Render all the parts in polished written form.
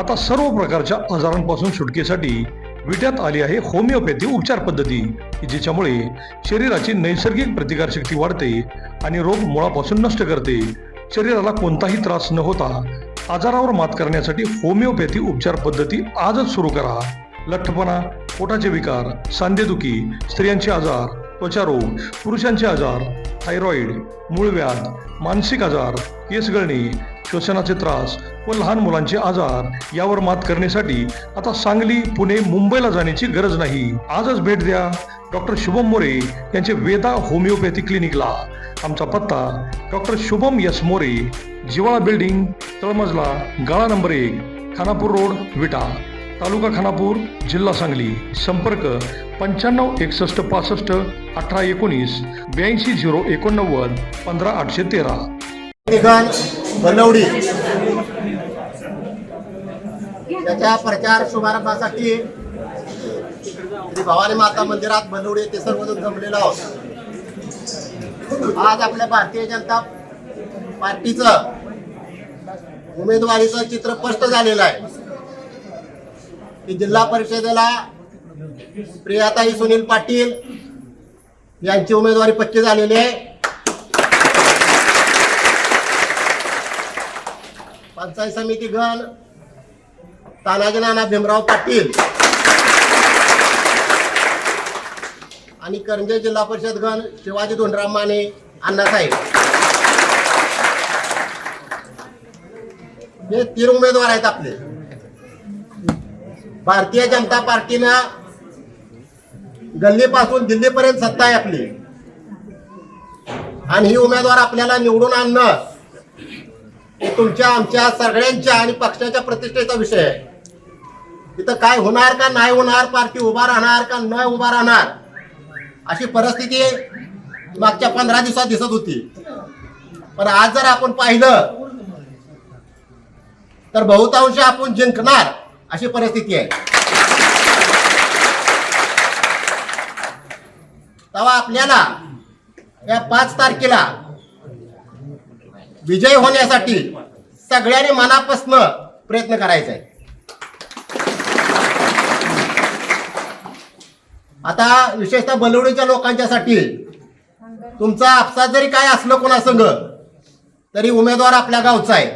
आता सर्व प्रकारच्या आजारांपासून सुटकेसाठी विट्यात आली आहे होमिओपॅथी उपचार पद्धती, जिच्यामुळे शरीराची नैसर्गिक प्रतिकारशक्ती वाढते आणि रोग मुळापासून नष्ट करते. शरीराला कोणताही त्रास न होता आजारावर मात करण्यासाठी होमिओपॅथी उपचार पद्धती आजच सुरू करा. लठ्ठपणा, पोटाचे विकार, सांधेदुखी, स्त्रियांचे आजार, त्वचारोग, पुरुषांचे आजार, थायरॉइड, मूळव्याध, मानसिक आजार, केस गळणे, श्वसनाचे त्रास व लहान मुलांचे आजार यावर मात करण्यासाठी आता सांगली, पुणे, मुंबईला जाण्याची गरज नाही. आजच भेट द्या डॉक्टर शुभम मोरे यांचे वेदा होमिओपॅथी क्लिनिकला. आमचा पत्ता डॉक्टर शुभम एस मोरे, जिवाळा बिल्डिंग, तळमजला, गाळा नंबर 1, खानापूर रोड, विटा, तालुका खानापूर, जिल्हा सांगली. संपर्क 95 61 65 18 19 82 089 15 813. ठिकाण बनवडी त्याच्या प्रचार शुभारंभासाठी श्री भवानी माता मंदिरात बनवडी येथे सर्वजण जमलेलो आहोत. आज आपल्या भारतीय जनता पार्टीचं उमेदवारीचं चित्र स्पष्ट झालेलं आहे की जिल्हा परिषदेला प्रियाताई सुनील पाटील यांची उमेदवारी पक्की झालेली आहे. पंचायत समिती गण तानाजी नाना भीमराव पाटील आणि करंजे जिल्हा परिषद गण शिवाजी धोंडराम माने अण्णासाहेब हे 3 उमेदवार आहेत आपले. भारतीय जनता पार्टीनं गल्लीपासून दिल्लीपर्यंत सत्ता आहे आपली आणि ही उमेदवार आपल्याला निवडून आणणं तुमच्या आमच्या सगळ्यांच्या आणि पक्षाच्या प्रतिष्ठेचा विषय आहे. इथं काय होणार का नाही होणार, पार्टी उभा राहणार का न उभा राहणार अशी परिस्थिती मागच्या 15 दिवसात दिसत होती. पण आज जर आपण पाहिलं तर बहुतांश आपण जिंकणार अशी परिस्थिती आहे. तेव्हा आपल्याला या 5 तारखेला विजय होण्यासाठी सगळ्यांनी मनापासून प्रयत्न करायचा आहे. आता विशेषतः बलवडीच्या लोकांच्यासाठी तुमचा आपसात जरी काय असलं कोणासंग तरी उमेदवार आपल्या गावचा आहे.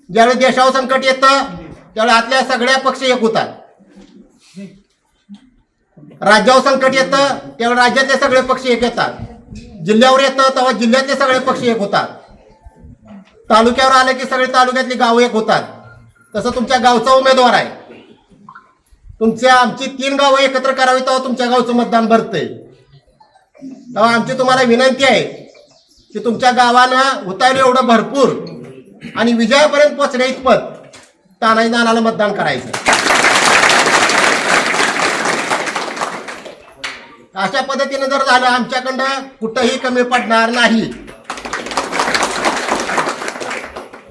ज्यावेळी देशावर संकट येतं त्यावेळी आतल्या सगळ्या पक्ष एक होतात. राज्यावर संकट येतं त्यावेळी राज्यातले सगळे पक्ष एक येतात. जिल्ह्यावर येतं तेव्हा जिल्ह्यातले सगळे पक्ष एक होतात. तालुक्यावर आले की सगळे तालुक्यातली गाव एक होतात. तसं तुमच्या गावचा उमेदवार आहे. तुमच्या आमची 3 गावं एकत्र करावी तेव्हा तुमच्या गावचं मतदान भरतंय. तेव्हा आमची तुम्हाला विनंती आहे की तुमच्या गावानं उतारलं एवढं भरपूर आणि विजयापर्यंत पोचण्या इतपत तानाजी नानाला मतदान करायचं. अशा पद्धतीने जर झालं आमच्याकडं कुठंही कमी पडणार नाही.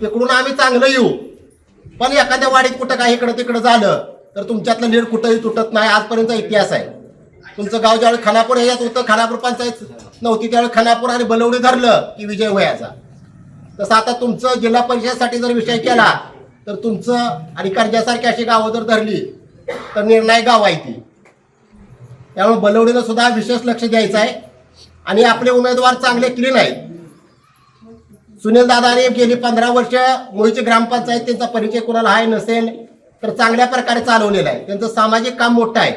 तिकडून आम्ही चांगलं येऊ, पण एखाद्या वाडीत कुठं काही इकडं तिकडं झालं तर तुमच्यातलं लीड कुठंही तुटत नाही. आजपर्यंतचा इतिहास आहे. तुमचं गाव ज्यावेळी खानापूर ह्याच्यात होतं, खानापूर पंचायत नव्हती त्यावेळी खानापूर आणि बलवडी धरलं की विजय व्हायचा. तसं आता तुमचं जिल्हा परिषदेसाठी जर विषय केला तर तुमचं आणि कर्जासारखी अशी गावं जर धरली तर निर्णायक गाव आहे ती. त्यामुळे बलवडीनं सुद्धा विशेष लक्ष द्यायचं आहे आणि आपले उमेदवार चांगले क्लीन आहेत. सुनील दादाने गेली 15 वर्ष मुळीची ग्रामपंचायत त्यांचा परिचय कोणाला आहे नसेल तर चांगल्या प्रकारे चालवलेला आहे. त्यांचं सामाजिक काम मोठं आहे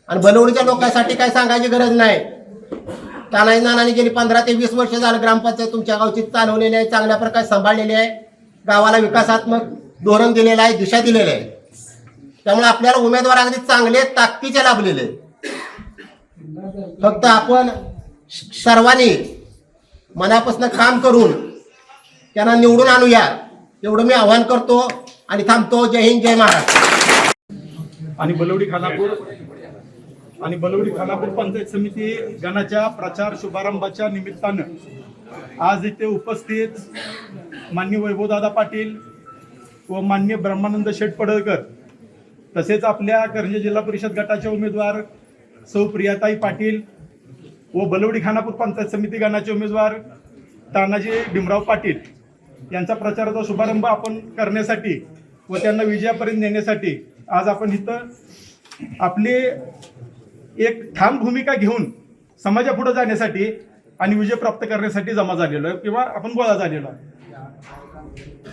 आणि बलवडीच्या लोकांसाठी काय सांगायची गरज नाही. तानाजी नानाने गेली 15 ते 20 वर्ष झालं ग्रामपंचायत तुमच्या गावची चालवलेली आहे, चांगल्या प्रकारे सांभाळलेली आहे. गावाला विकासात्मक धोरण दिलेलं आहे, दिशा दिलेली आहे. त्यामुळे आपल्याला उमेदवार अगदी चांगले ताकदीचे लाभलेले. फक्त आपण सर्वांनी मनापासून काम करून त्यांना निवडून आणूया एवढं मी आवाहन करतो आणि थांबतो. जय हिंद, जय महाराष्ट्र. आणि बलवडी खानापूर पंचायत समिती गणाच्या प्रचार शुभारंभाच्या निमित्तानं आज इथे उपस्थित माननीय वैभवदादा पाटील व माननीय ब्रह्मानंद शेठ पडळकर तसेच आपल्या करंजे जिल्हा परिषद गटाचे उमेदवार सौ प्रियाताई पाटील व बलवडी खानापूर पंचायत समिती गणाचे उमेदवार तानाजी भीमराव पाटील यांचा प्रचाराचा शुभारंभ आपण करण्यासाठी व त्यांना विजयापर्यंत नेण्यासाठी आज आपण इथं आपली एक ठाम भूमिका घेऊन समाजापुढे जाण्यासाठी आणि विजय प्राप्त करण्यासाठी जमा झालेलो आहे किंवा आपण गोळा झालेलो आहे।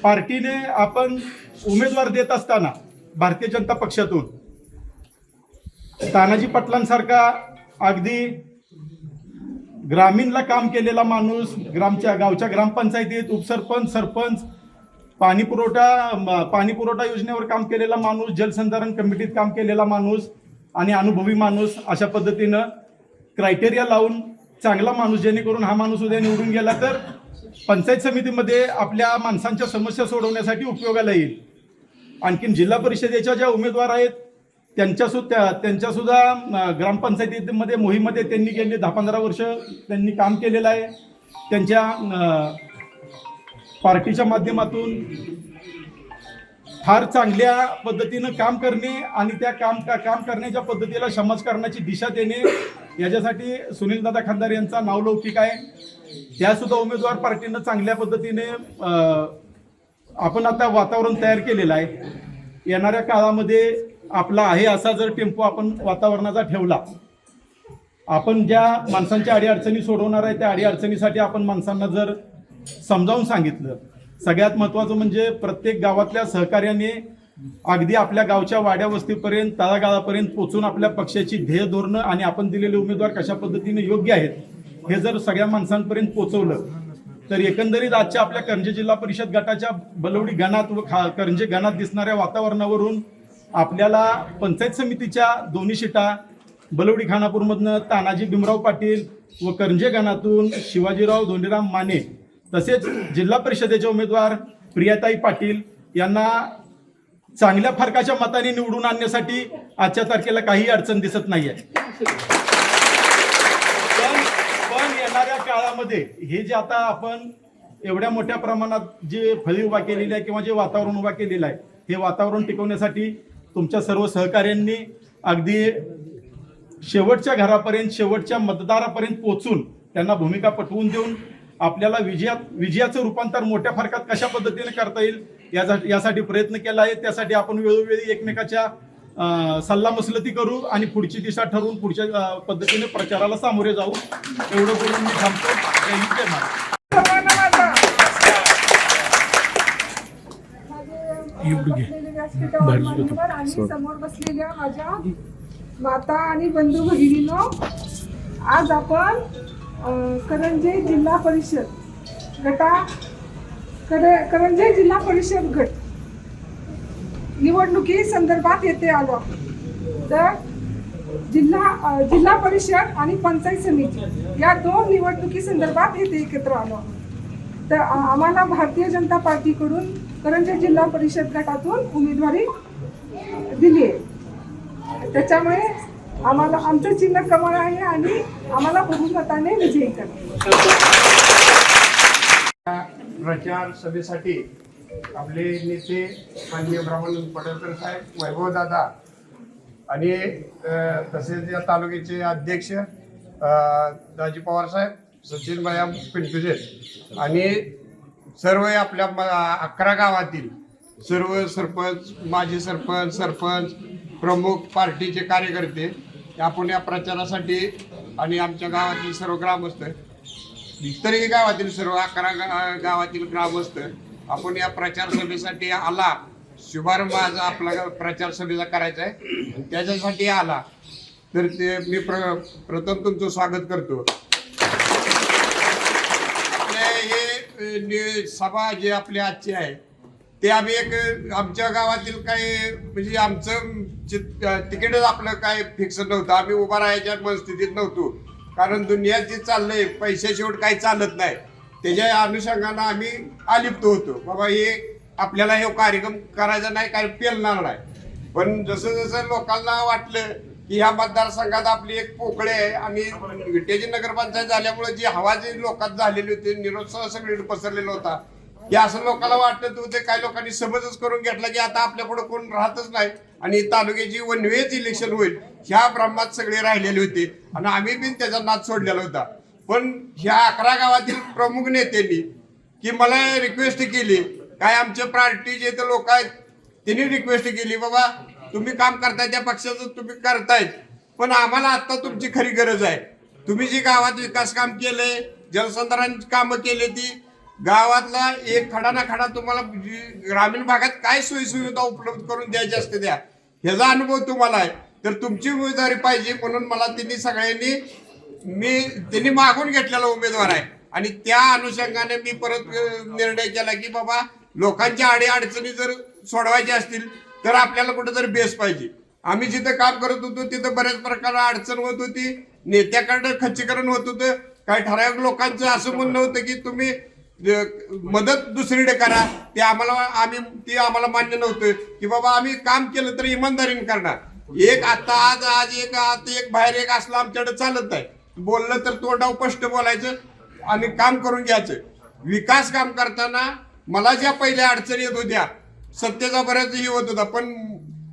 पार्टीने आपण उमेदवार देत असताना भारतीय जनता पक्षातून तानाजी पाटलांसारखा अगदी ग्रामीणला काम केलेला माणूस, गावच्या ग्रामपंचायतीत उपसरपंच, सरपंच, पाणी पुरवठा योजनेवर काम केलेला माणूस, जलसंधारण कमिटीत काम केलेला माणूस आणि अनुभवी माणूस, अशा पद्धतीनं क्रायटेरिया लावून चांगला माणूस, जेणेकरून हा माणूस उद्या निवडून गेला तर पंचायत समितीमध्ये आपल्या माणसांच्या समस्या सोडवण्यासाठी उपयोगाला येईल। आणखीन जिल्हा परिषदेच्या ज्या उमेदवार आहेत त्यांच्या सुद्धा ग्रामपंचायतीमध्ये मोहीमध्ये त्यांनी गेली 10-15 वर्ष त्यांनी काम केलेलं आहे। त्यांच्या पार्टीच्या माध्यमातून फार चांगल्या पद्धतीनं काम करणे आणि त्या काम करण्याच्या पद्धतीला समाजकारणाची दिशा देणे याच्यासाठी सुनीलदादा खासदार यांचा नावलौकिक आहे। त्या सुद्धा उमेदवार पार्टीनं चांगल्या पद्धतीने आपण आता वातावरण तयार केलेलं आहे। येणाऱ्या काळामध्ये आपला आहे असा जर टेम्पो आपण वातावरणाचा ठेवला, आपण ज्या माणसांच्या अडीअडचणी सोडवणार आहे त्या अडीअडचणीसाठी आपण माणसांना जर समजावून सांगितलं, सगळ्यात महत्त्वाचं म्हणजे प्रत्येक गावातल्या सहकार्याने अगदी आपल्या गावच्या वाड्या वस्तीपर्यंत तळागाळापर्यंत पोहोचून आपल्या पक्षाची ध्येय धोरणं आणि आपण दिलेले उमेदवार कशा पद्धतीने योग्य आहेत हे जर सगळ्या माणसांपर्यंत पोहोचवलं तर एकंदरीत आजच्या आपल्या करंजे जिल्हा परिषद गटाच्या बलवडी गणात व करंजे गणात दिसणाऱ्या वातावरणावरून आपल्याला पंचायत समितीच्या दोन्ही सीटा बलवडी खानापूरमधनं तानाजी भीमराव पाटील व करंजे गणातून शिवाजीराव धोंडीराम माने तसेच जिल्हा परिषदेचे उमेदवार प्रियाताई पाटील यांना चांगल्या फरकाच्या मताने निवडून आणण्यासाठी आजच्या तारखेला काही अडचण दिसत नाहीये। पण येणाऱ्या काळामध्ये हे जे आता आपण एवढ्या मोठ्या प्रमाणात जे फळी उभा केलेली आहे किंवा जे वातावरण उभा केलेलं आहे हे वातावरण टिकवण्यासाठी तुमच्या सर्व सहकार्यांनी अगदी शेवटच्या घरापर्यंत शेवटच्या मतदारापर्यंत पोहोचून त्यांना भूमिका पटवून देऊन आपल्याला विजयाचं रूपांतर मोठ्या फरकात कशा पद्धतीने करता येईल यासाठी प्रयत्न केला आहे। त्यासाठी आपण वेळोवेळी एकमेकाच्या सल्लामसलती करू आणि पुढची दिशा ठरवून पुढच्या पद्धतीने प्रचाराला सामोरे जाऊ। एवढं बोलून मी थांबतो। जय हिंद, जय महाराष्ट्र। आणि समोर बसलेल्या माझ्या माता आणि बंधू भगिनींनो, आज आपण करंजे जिल्हा परिषद गट निवडणुकी संदर्भात येथे आलो। तर जिल्हा परिषद आणि पंचायत समिती या दोन निवडणुकी संदर्भात येथे एकत्र आलो। तर आम्हाला भारतीय जनता पार्टीकडून करंजे जिल्हा परिषद गटातून उमेदवारी दिली आहे। त्याच्यामुळे आम्हाला आमचं चिन्ह कमळ आहे आणि आम्हाला बहुमताने विजयी करणे। प्रचार सभेसाठी आपले नेते माननीय ब्रह्मानंद पडळकर साहेब, वैभव दादा आणि तसेच या तालुक्याचे अध्यक्ष दाजी पवार साहेब, सचिन भैया पिंटुजे आणि सर्व आपल्या 11 गावातील सर्व सरपंच, माजी सरपंच, सरपंच, प्रमुख पार्टीचे कार्यकर्ते आपण या प्रचारासाठी आणि आमच्या गावातील सर्व ग्रामस्थ, इतरही गावातील सर्व 11 गावातील ग्रामस्थ आपण या प्रचार सभेसाठी आला। शुभारंभ आज आपला प्रचार सभेचा करायचा आहे, त्याच्यासाठी आला तर ते मी प्रथम तुमचं स्वागत करतो। आपले हे सभा जे आपली आजची आहे ते आम्ही एक आमच्या गावातील काही म्हणजे आमचं तिकीटच आपलं काय फिक्स नव्हतं, आम्ही उभा राहायच्या मनस्थितीत नव्हतो, कारण दुनियात जे चाललंय पैशाशिवाय काही चालत नाही, त्याच्या अनुषंगानं आम्ही आलिप्त होतो बाबा हे आपल्याला हे कार्यक्रम करायचा नाही, काय पेलणार नाही। पण जसं जसं लोकांना वाटलं की ह्या मतदारसंघात आपली एक पोकळे आहे आणि विट्याची नगरपंचायत झाल्यामुळे जी हवा जी लोकात झालेली होती, निरोत्साह सगळीकडे पसरलेला होता, की असं लोकांना वाटत होते, काही लोकांनी समजच करून घेतला की आता आपल्या पुढे कोण राहतच नाही आणि तालुक्याची वनवेच इलेक्शन होईल ह्या भ्रमात सगळे राहिलेले होते आणि आम्ही पण त्याचा नाद सोडलेला होता। पण ह्या 11 गावातील प्रमुख नेत्यांनी की मला रिक्वेस्ट केली, काय आमचे पार्टी जे लोक आहेत त्यांनी रिक्वेस्ट केली, बाबा तुम्ही काम करताय त्या पक्षाचं तुम्ही करतायत, पण आम्हाला आता तुमची खरी गरज आहे. तुम्ही जी गावात विकास काम केलंय, जलसंधारण कामं केली, ती गावातला एक खडा ना खडा तुम्हाला ग्रामीण भागात काय सोयीसुविधा उपलब्ध करून द्यायची असते त्या, ह्याचा अनुभव तुम्हाला आहे. तर तुमची उमेदवारी पाहिजे म्हणून मला त्यांनी मागून घेतलेला उमेदवार आहे. आणि त्या अनुषंगाने मी परत निर्णय केला की बाबा लोकांच्या अडीअडचणी जर सोडवायच्या असतील तर आपल्याला कुठेतरी बेस पाहिजे. आम्ही जिथं काम करत होतो तिथं बऱ्याच प्रकारे अडचण होत होती, नेत्याकडे खच्चीकरण होत होतं. काही ठराविक लोकांचं असं म्हणणं होतं की तुम्ही मदत दुसरीकडे करा, ते आम्हाला मान्य नव्हतं की बाबा आम्ही काम केलं तर इमानदारीने करणार. एक आज एक बाहेर एक असलं आमच्याकडे चालत आहे. बोललं तर तोंडावर स्पष्ट बोलायचं आणि काम करून घ्यायचं. विकास काम करताना मला ज्या पहिल्या अडचणी येत होत्या, सत्तेचा बऱ्याचही होत होता, पण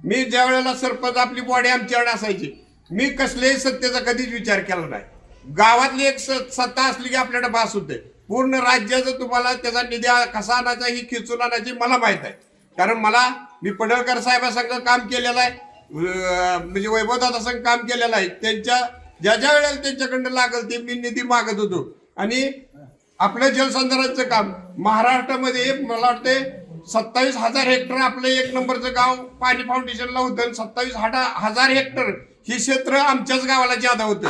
मी ज्या वेळेला सरपंच आपली बॉडी आमच्याकडे असायची, मी कसल्याही सत्तेचा कधीच विचार केला नाही. गावातली एक सत्ता असली की आपल्याकडे भास होते. पूर्ण राज्याचं तुम्हाला त्याचा निधी कसा आणायचा ही खिचून आणायची मला माहित आहे. कारण मी पडळकर साहेबांसंग काम केलेलं आहे, म्हणजे वैभवदादा संघ काम केलेलं आहे. त्यांच्या ज्या वेळेला त्यांच्याकडनं लागल ते मी निधी मागत होतो. आणि आपलं जलसंधारणाचं काम महाराष्ट्रामध्ये मला वाटते 27,000 हेक्टर आपलं एक नंबरचं गाव पाणी फाउंडेशनला होतं. 27,000 हेक्टर हे क्षेत्र आमच्याच गावाला ज्यादा होतं.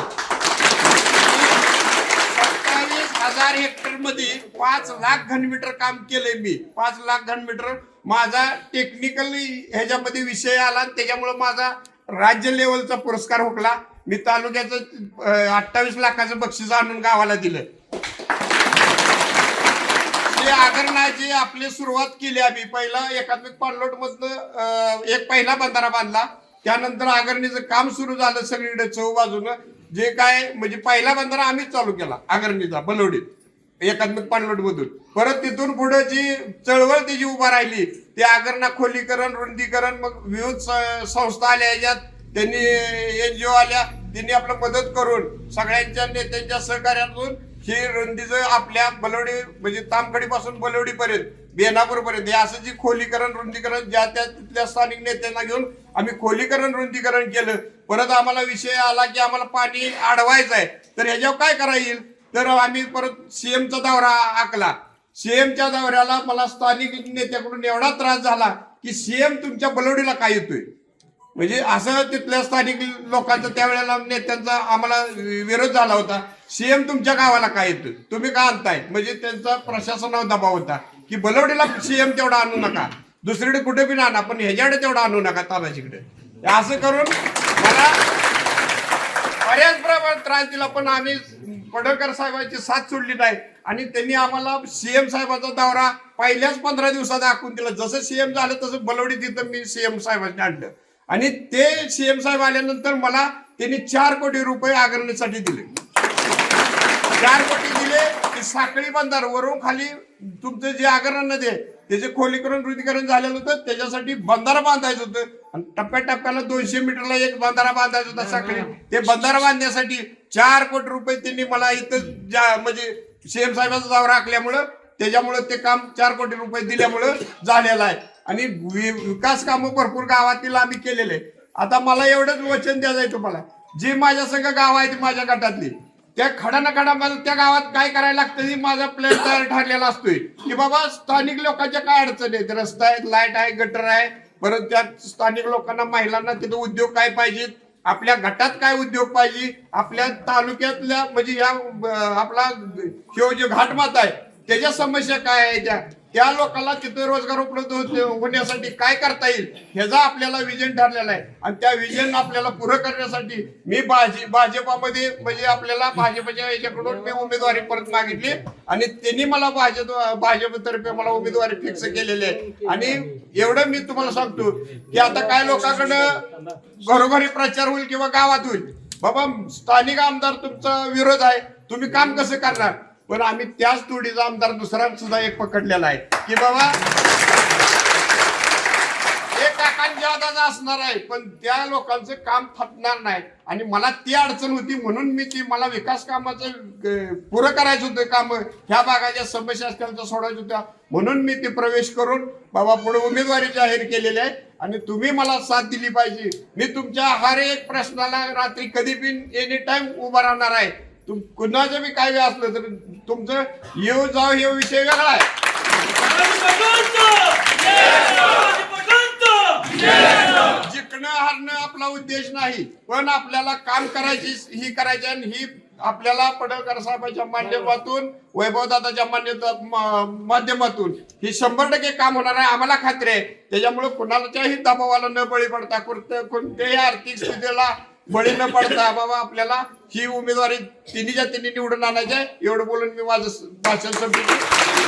27,000 हेक्टर मध्ये 5 लाख घनमीटर काम केलंय मी. 5 लाख घनमीटर माझा टेक्निकली ह्याच्यामध्ये विषय आला, त्याच्यामुळे माझा राज्य लेवलचा पुरस्कार हुकला. मी तालुक्याचं 28 लाखाचं बक्षीस आणून गावाला दिलं. आगरणाची आपली सुरुवात केली आम्ही. पहिला एकात्मिक पाणलोट मधनं एक पहिला बंधारा बांधला, त्यानंतर आगरणीचं काम सुरू झालं सगळीकडे चौबाजूनं. जे काय म्हणजे पहिला बंधारा आम्हीच चालू केला आगरणीचा बलवडीत एकात्मिक पाणलोट मधून. परत तिथून पुढे जी चळवळ त्याची उभा राहिली, ते आगरणा खोलीकरण, रुंदीकरण, मग विविध संस्था आल्या, याच्यात त्यांनी NGO आल्या, त्यांनी आपलं मदत करून सगळ्यांच्या नेत्यांच्या सहकार्यातून ही रुंदीचं आपल्या बलवडी म्हणजे तामखडी पासून बलवडी पर्यंत बेनापूर पर्यंत हे असं जी खोलीकरण रुंदीकरण ज्या त्या तिथल्या स्थानिक नेत्यांना घेऊन आम्ही खोलीकरण रुंदीकरण केलं. परत आम्हाला विषय आला की आम्हाला पाणी अडवायचं आहे, तर ह्याच्यावर काय करा येईल, तर आम्ही परत CMचा दौरा आखला. CMच्या दौऱ्याला मला स्थानिक नेत्याकडून एवढा त्रास झाला की CM तुमच्या बलवडीला काय येतोय, म्हणजे असं तिथल्या स्थानिक लोकांचा त्यावेळेला नेत्यांचा आम्हाला विरोध झाला होता. CM तुमच्या गावाला काय येतं, तुम्ही का आणताय, म्हणजे त्यांचा प्रशासनावर दबाव होता की बलवडीला CM तेवढा आणू नका, दुसरीकडे कुठे बी आणा, पण ह्याच्याकडे तेवढा आणू नका तानाजीकडे. असं करून मला बऱ्याच प्रमाणात त्रास दिला. पण आम्ही पडळकर साहेबांची साथ सोडली नाही आणि त्यांनी आम्हाला CM साहेबाचा दौरा पहिल्याच 15 दिवसात आखून दिला. जसं CM झालं तसं बलवडी तिथं मी CM साहेबांनी आणलं आणि ते CM साहेब आल्यानंतर मला त्यांनी 4 कोटी रुपये आगरणीसाठी दिले. 4 कोटी दिले की साखळी बंधार वरून खाली तुमचं जे आगरणामध्ये त्याचे खोलीकरण रुंदीकरण झालेलं होतं, त्याच्यासाठी बंधारा बांधायचं होतं आणि टप्प्याटप्प्याला 200 मीटरला एक बंधारा बांधायचा होता साखळी. ते बंधारा बांधण्यासाठी 4 कोटी रुपये त्यांनी मला इथं म्हणजे CM साहेबाचा दौरा आखल्यामुळं त्याच्यामुळे ते काम 4 कोटी रुपये दिल्यामुळं झालेलं आहे. आणि विकास कामं भरपूर गावातील आम्ही केलेले. आता मला एवढंच वचन द्यायचं आहे तुम्हाला, जी माझ्या संघ गाव आहेत माझ्या गटातली, त्या खडा ना खडा मला त्या गावात काय करायला लागतं ही माझा प्लॅन तयार ठरलेला असतोय की बाबा स्थानिक लोकांच्या काय अडचणी आहेत, रस्ता आहे, लाईट आहे, गटर आहे, परत त्या स्थानिक लोकांना महिलांना तिथं उद्योग काय पाहिजेत, आपल्या गटात काय उद्योग पाहिजे, आपल्या तालुक्यातल्या म्हणजे या आपला जो घाटमाता आहे त्याच्या समस्या काय आहे, त्या लोकांना तिथे रोजगार उपलब्ध होण्यासाठी काय करता येईल ह्याचा आपल्याला विजन ठरलेला आहे. आणि त्या विजन आपल्याला पुरं करण्यासाठी मी भाजपामध्ये म्हणजे आपल्याला भाजपच्या याच्याकडून मी उमेदवारी परत मागितली आणि त्यांनी मला भाजपतर्फे मला उमेदवारी फिक्स केलेली आहे. आणि एवढं मी तुम्हाला सांगतो की आता काय लोकांकडं घरोघरी प्रचार होईल किंवा गावात होईल, बाबा स्थानिक आमदार तुमचा विरोध आहे, तुम्ही काम कसं करणार, पण आम्ही त्याच तोडीचा आमदार दुसरा सुद्धा एक पकडलेला आहे की बाबा एक काका आणि ज्यादाच असणार आहे, पण त्या लोकांचं काम थांबणार नाही. आणि मला ती अडचण होती म्हणून मी ती मला विकास कामाचं पुरं करायचं होतं, काम ह्या भागाच्या समस्या असल्याच्या सोडायच्या होत्या, म्हणून मी ते प्रवेश करून बाबा पुढे उमेदवारी जाहीर केलेली आहे. आणि तुम्ही मला साथ दिली पाहिजे. मी तुमच्या हर एक प्रश्नाला रात्री कधी बी एनी टाइम उभा राहणार आहे. कुणाचं बी काय असलं तर तुमचं येऊ जाऊ हे विषय वेगळा आहे. जिंकणं हारणं आपला उद्देश नाही, पण आपल्याला काम करायची ही करायची. आणि ही आपल्याला पडळकर साहेबांच्या माध्यमातून, वैभवदादाच्या माध्यमातून ही 100% काम होणार आहे, आम्हाला खात्री आहे. त्याच्यामुळे कुणाच्याही दबावाला न बळी पडता, कोणत्याही आर्थिक स्थितीला बळी न पडता बाबा आपल्याला ही उमेदवारी तिन्हीच्या तिन्ही निवडून आणायची आहे. एवढं बोलून मी माझं भाषण संपवतो.